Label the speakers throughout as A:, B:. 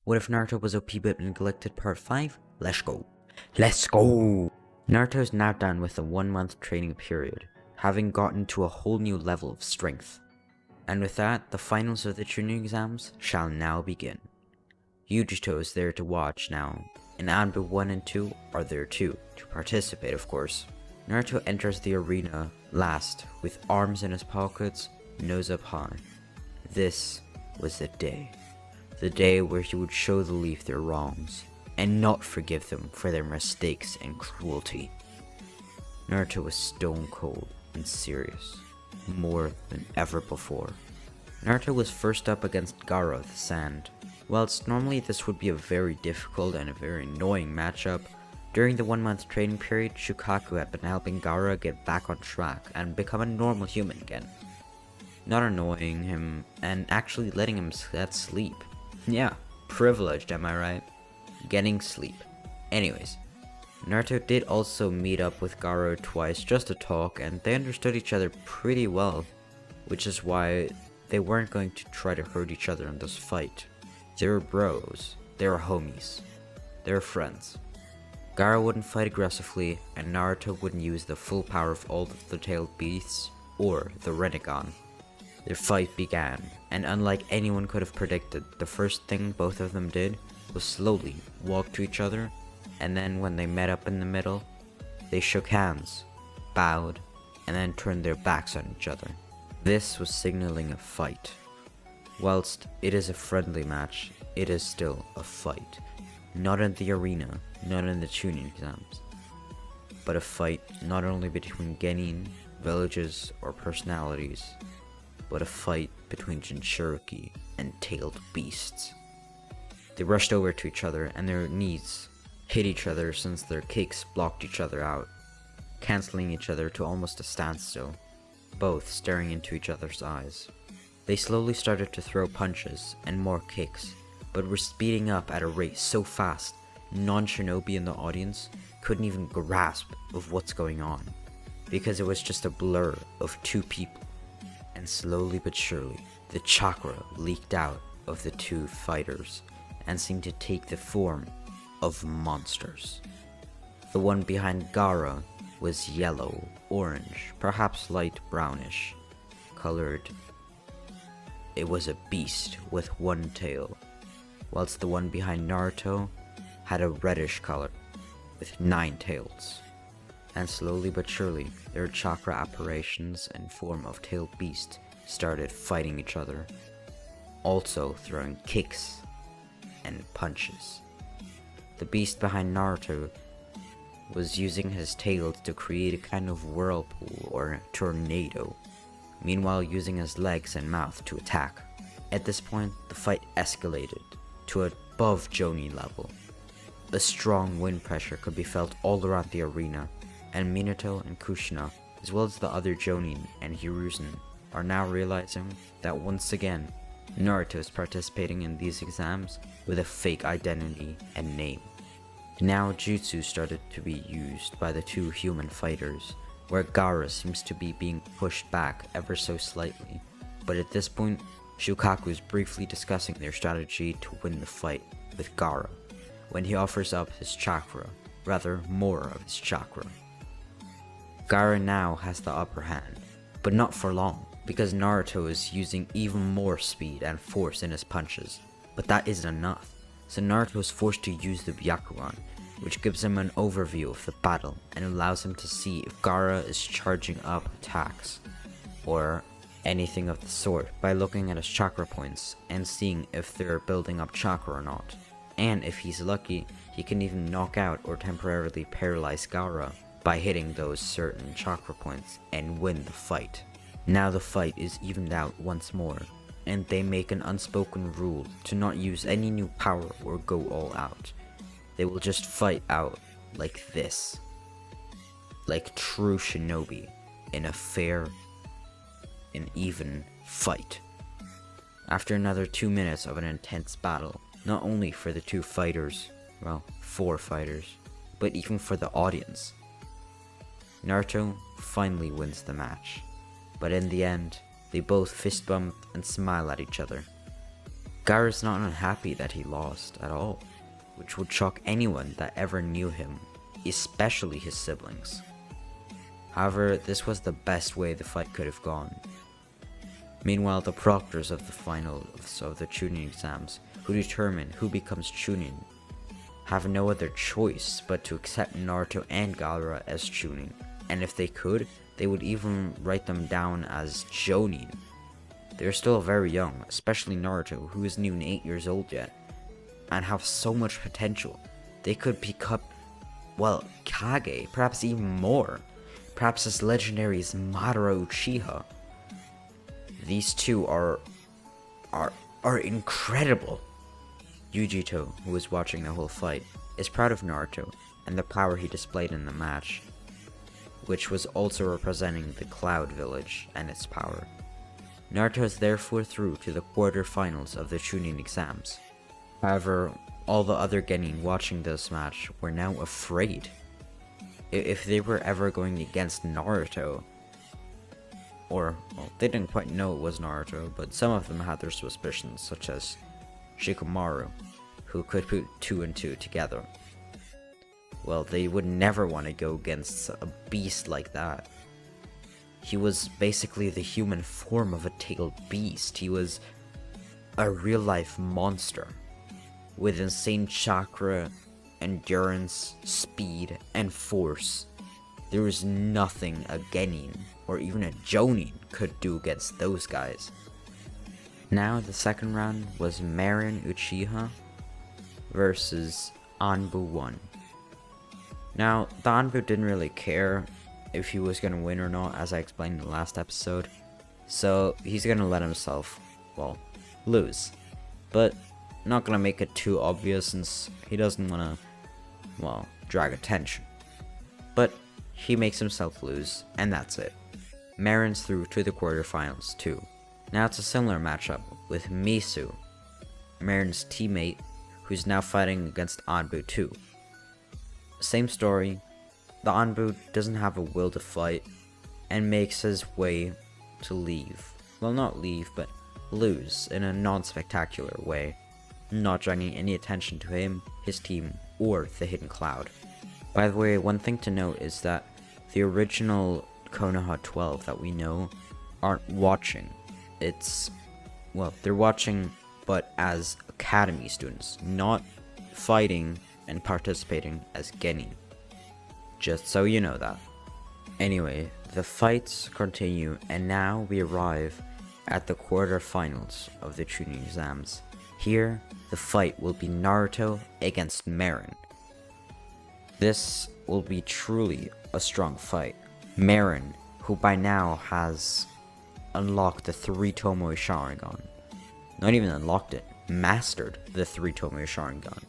A: What if Naruto was OP but neglected part 5? Let's go. Let's go! Naruto is now done with the 1-month training period, having gotten to a whole new level of strength. And with that, the finals of the Chunin exams shall now begin. Yujito is there to watch now, and Anbu 1 and 2 are there too, to participate of course. Naruto enters the arena last, with arms in his pockets, nose up high. This was the day. The day where he would show the Leaf their wrongs, and not forgive them for their mistakes and cruelty. Naruto was stone cold and serious, more than ever before. Naruto was first up against Gaara of the Sand. Whilst normally this would be a very difficult and a very annoying matchup, during the 1-month training period, Shukaku had been helping Gaara get back on track and become a normal human again. Not annoying him, and actually letting him get sleep. Yeah, privileged, am I right? Getting sleep. Anyways, Naruto did also meet up with Gaara twice just to talk, and they understood each other pretty well, which is why they weren't going to try to hurt each other in this fight. They were bros, they were homies, they were friends. Gaara wouldn't fight aggressively, and Naruto wouldn't use the full power of all of the tailed beasts or the Rinnegan. Their fight began, and unlike anyone could have predicted, the first thing both of them did was slowly walk to each other, and then when they met up in the middle, they shook hands, bowed, and then turned their backs on each other. This was signaling a fight. Whilst it is a friendly match, it is still a fight. Not in the arena, not in the Chunin exams, but a fight not only between genin, villages, or personalities, but a fight between Jinchuriki and tailed beasts. They rushed over to each other and their knees hit each other since their kicks blocked each other out, cancelling each other to almost a standstill, both staring into each other's eyes. They slowly started to throw punches and more kicks, but were speeding up at a rate so fast, non-shinobi in the audience couldn't even grasp of what's going on, because it was just a blur of two people. And slowly but surely, the chakra leaked out of the two fighters and seemed to take the form of monsters. The one behind Gaara was yellow, orange, perhaps light brownish colored. It was a beast with one tail, whilst the one behind Naruto had a reddish color with 9 tails. And slowly but surely, their chakra apparitions in form of tailed beasts started fighting each other, also throwing kicks and punches. The beast behind Naruto was using his tail to create a kind of whirlpool or tornado, meanwhile using his legs and mouth to attack. At this point, the fight escalated to above Jonin level. A strong wind pressure could be felt all around the arena, and Minato and Kushina, as well as the other Jonin and Hiruzen, are now realizing that once again, Naruto is participating in these exams with a fake identity and name. Now jutsu started to be used by the two human fighters, where Gaara seems to be being pushed back ever so slightly, but at this point, Shukaku is briefly discussing their strategy to win the fight with Gaara, when he offers up his chakra, rather more of his chakra. Gaara now has the upper hand, but not for long, because Naruto is using even more speed and force in his punches, but that isn't enough, so Naruto is forced to use the Byakugan, which gives him an overview of the battle and allows him to see if Gaara is charging up attacks, or anything of the sort, by looking at his chakra points and seeing if they're building up chakra or not. And if he's lucky, he can even knock out or temporarily paralyze Gaara by hitting those certain chakra points and win the fight. Now the fight is evened out once more, and they make an unspoken rule to not use any new power or go all out. They will just fight out like this, like true shinobi, in a fair and even fight. After another 2 minutes of an intense battle, not only for the two fighters, well, 4 fighters, but even for the audience, Naruto finally wins the match. But in the end, they both fist bump and smile at each other. Gaara's not unhappy that he lost at all, which would shock anyone that ever knew him, especially his siblings. However, this was the best way the fight could have gone. Meanwhile, the proctors of the finals of the Chunin exams, who determine who becomes Chunin, have no other choice but to accept Naruto and Gaara as Chunin, and if they could, they would even write them down as Jonin. They're still very young, especially Naruto, who isn't even 8 years old yet, and have so much potential. They could become, well, Kage, perhaps even more, perhaps as legendary as Madara Uchiha. These two are incredible. Yujito, who was watching the whole fight, is proud of Naruto and the power he displayed in the match, which was also representing the Cloud Village and its power. Naruto is therefore through to the quarterfinals of the Chunin exams. However, all the other genin watching this match were now afraid. If they were ever going against Naruto, or, well, they didn't quite know it was Naruto, but some of them had their suspicions, such as Shikamaru, who could put 2 and 2 together. Well, they would never want to go against a beast like that. He was basically the human form of a tailed beast. He was a real-life monster, with insane chakra, endurance, speed, and force. There was nothing a genin, or even a jonin, could do against those guys. Now the second round was Marin Uchiha versus Anbu 1. Now, the Anbu didn't really care if he was going to win or not, as I explained in the last episode, so he's going to let himself, well, lose. But not going to make it too obvious since he doesn't want to, well, drag attention. But he makes himself lose, and that's it. Marin's through to the quarterfinals too. Now it's a similar matchup with Misu, Marin's teammate, who's now fighting against Anbu 2. Same story, the Anbu doesn't have a will to fight, and makes his way to leave. Well, not leave, but lose in a non-spectacular way, not drawing any attention to him, his team, or the Hidden Cloud. By the way, one thing to note is that the original Konoha 12 that we know aren't watching. It's, well, they're watching, but as academy students, not fighting and participating as genin. Just so you know that. Anyway, the fights continue, and now we arrive at the quarterfinals of the Chunin exams. Here, the fight will be Naruto against Marin. This will be truly a strong fight. Marin, who by now has unlocked the 3 Tomoe Sharingan. Not even unlocked it, mastered the 3 Tomoe Sharingan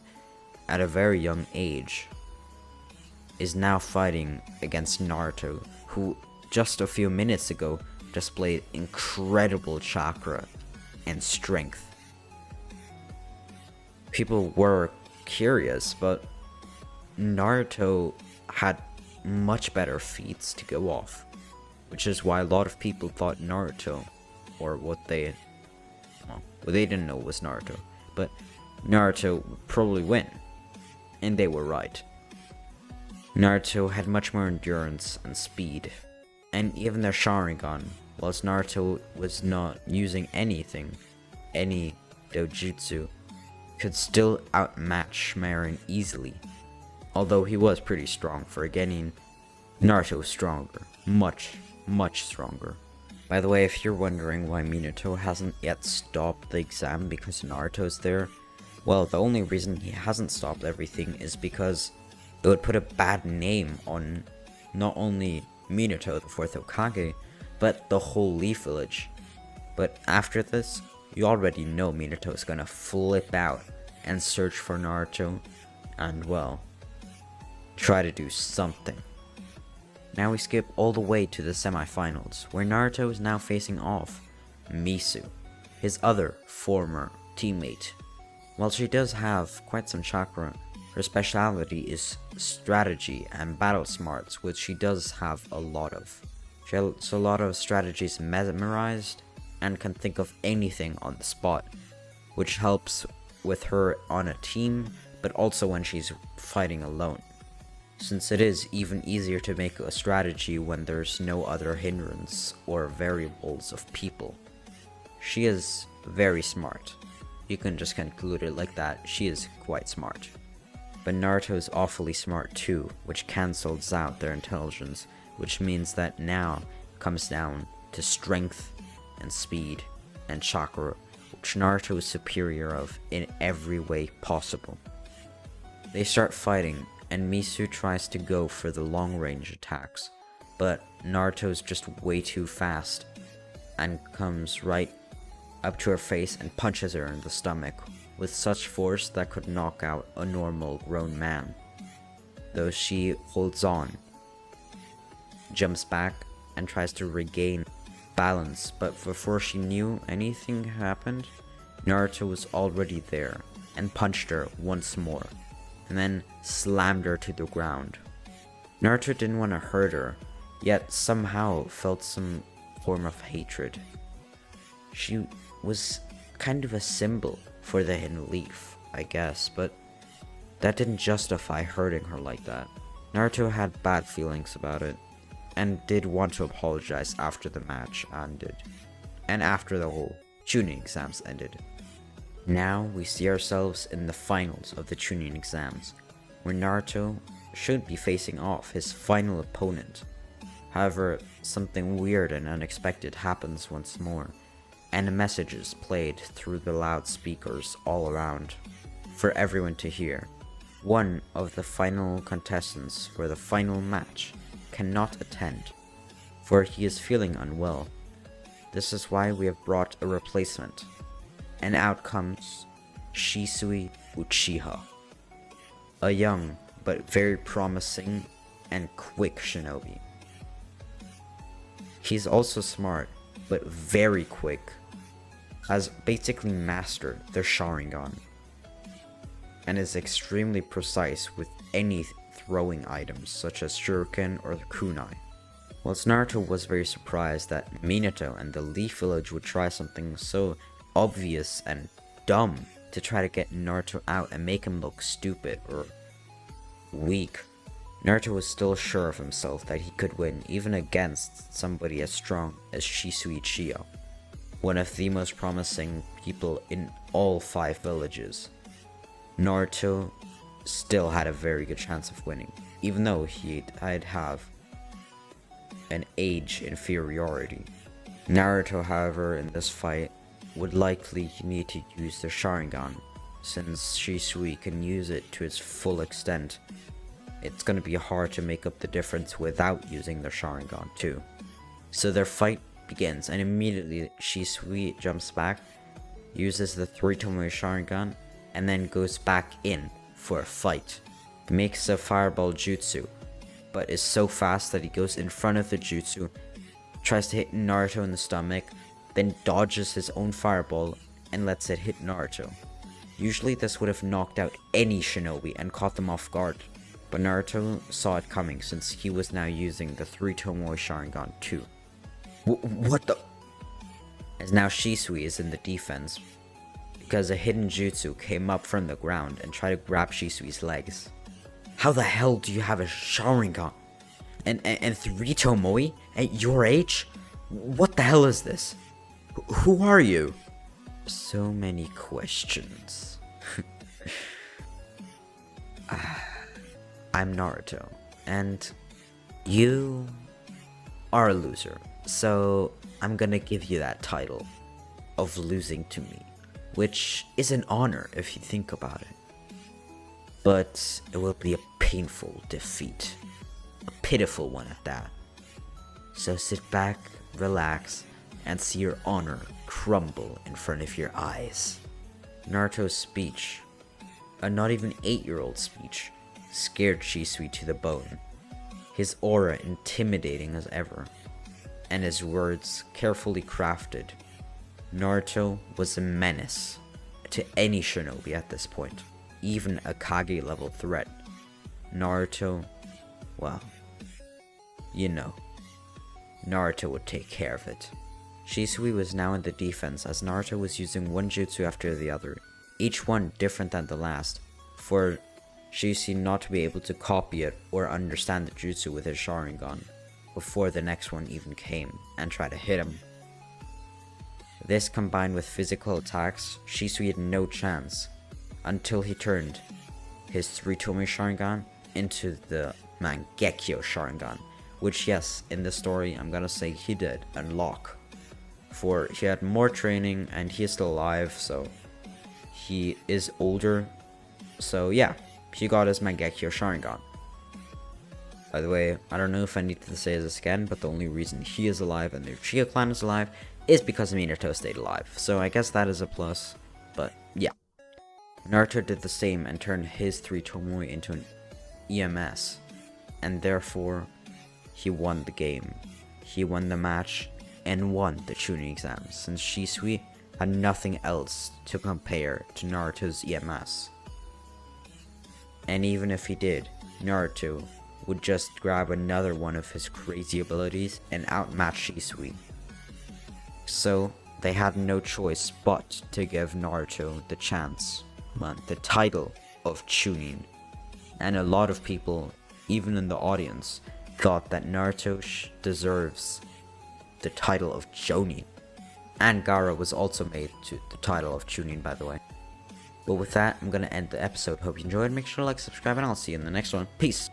A: at a very young age, is now fighting against Naruto, who just a few minutes ago displayed incredible chakra and strength. People were curious, but Naruto had much better feats to go off, which is why a lot of people thought Naruto, or what they didn't know was Naruto, but Naruto would probably win, and they were right. Naruto had much more endurance and speed, and even their Sharingan, whilst Naruto was not using anything, any dojutsu, could still outmatch Marin easily. Although he was pretty strong for a genin, Naruto was stronger, much stronger. By the way, if you're wondering why Minato hasn't yet stopped the exam because Naruto's there, well, the only reason he hasn't stopped everything is because it would put a bad name on not only Minato, the 4th Hokage, but the whole Leaf Village. But after this, you already know Minato is gonna flip out and search for Naruto, and well, try to do something. Now we skip all the way to the semifinals, where Naruto is now facing off Misu, his other former teammate. While she does have quite some chakra, her speciality is strategy and battle smarts, which she does have a lot of. She has a lot of strategies memorized and can think of anything on the spot. which helps with her on a team, but also when she's fighting alone, since it is even easier to make a strategy when there's no other hindrance or variables of people. She is very smart. You can just conclude it like that, she is quite smart. But Naruto is awfully smart too, which cancels out their intelligence, which means that now comes down to strength and speed and chakra, which Naruto is superior of in every way possible. They start fighting, and Misu tries to go for the long range attacks, but Naruto's just way too fast and comes right up to her face and punches her in the stomach with such force that could knock out a normal grown man. Though she holds on, jumps back, and tries to regain balance, but before she knew anything happened, Naruto was already there and punched her once more, and then slammed her to the ground. Naruto didn't want to hurt her, yet somehow felt some form of hatred. She was kind of a symbol for the hidden leaf, I guess, but that didn't justify hurting her like that. Naruto had bad feelings about it, and did want to apologize after the match ended, and after the whole Chunin exams ended. Now we see ourselves in the finals of the Chunin exams, where Naruto should be facing off his final opponent. However, something weird and unexpected happens once more, and a message is played through the loudspeakers all around for everyone to hear. One of the final contestants for the final match cannot attend, for he is feeling unwell. This is why we have brought a replacement, and out comes Shisui Uchiha, a young but very promising and quick shinobi. He's also smart, but very quick, has basically mastered the Sharingan, and is extremely precise with any throwing items such as shuriken or the kunai. Whilst Naruto was very surprised that Minato and the Leaf Village would try something so obvious and dumb to try to get Naruto out and make him look stupid or weak, Naruto was still sure of himself that he could win even against somebody as strong as Shisui Uchiha, one of the most promising people in all 5 villages. Naruto still had a very good chance of winning, even though he'd have an age inferiority. Naruto, however, in this fight would likely need to use the Sharingan, since Shisui can use it to its full extent. It's gonna be hard to make up the difference without using the Sharingan too. So their fight begins, and immediately Shisui jumps back, uses the 3 Tomoe Sharingan, and then goes back in for a fight. He makes a fireball jutsu, but is so fast that he goes in front of the jutsu, tries to hit Naruto in the stomach, then dodges his own fireball and lets it hit Naruto. Usually this would have knocked out any shinobi and caught them off guard, but Naruto saw it coming since he was now using the 3 Tomoe Sharingan too. What the? As now Shisui is in the defense, because a hidden jutsu came up from the ground and tried to grab Shisui's legs. How the hell do you have a Sharingan? And 3 Tomoe at your age? What the hell is this? Who are you? So many questions. I'm Naruto, and you are a loser, so I'm gonna give you that title of losing to me, which is an honor if you think about it. But it will be a painful defeat, a pitiful one at that. So sit back, relax, and see your honor crumble in front of your eyes. Naruto's speech, a not even 8-year-old speech, scared Shisui to the bone, his aura intimidating as ever, and his words carefully crafted. Naruto was a menace to any shinobi at this point, even a Kage level threat. Naruto, well, you know, Naruto would take care of it. Shisui was now in the defense as Naruto was using one jutsu after the other, each one different than the last, for Shisui not to be able to copy it or understand the jutsu with his Sharingan before the next one even came and try to hit him. This combined with physical attacks, Shisui had no chance until he turned his 3-Tomoe Sharingan into the Mangekyo Sharingan, which yes, in the story I'm gonna say he did unlock, for he had more training and he is still alive, so he is older, so yeah, he got his Mangekyo Sharingan. By the way, I don't know if I need to say this again, but the only reason he is alive and the Uchiha clan is alive is because Minato stayed alive, so I guess that is a plus, but yeah. Naruto did the same and turned his 3-Tomoe into an EMS, and therefore he won the game. He won the match and won the Chunin exam, since Shisui had nothing else to compare to Naruto's EMS. And even if he did, Naruto would just grab another one of his crazy abilities and outmatch Shisui. So they had no choice but to give Naruto the chance, the title of Chunin. And a lot of people, even in the audience, thought that Naruto deserves the title of Jonin. And Gaara was also made to the title of Chunin, by the way. But with that, I'm gonna end the episode. Hope you enjoyed. Make sure to like, subscribe, and I'll see you in the next one. Peace!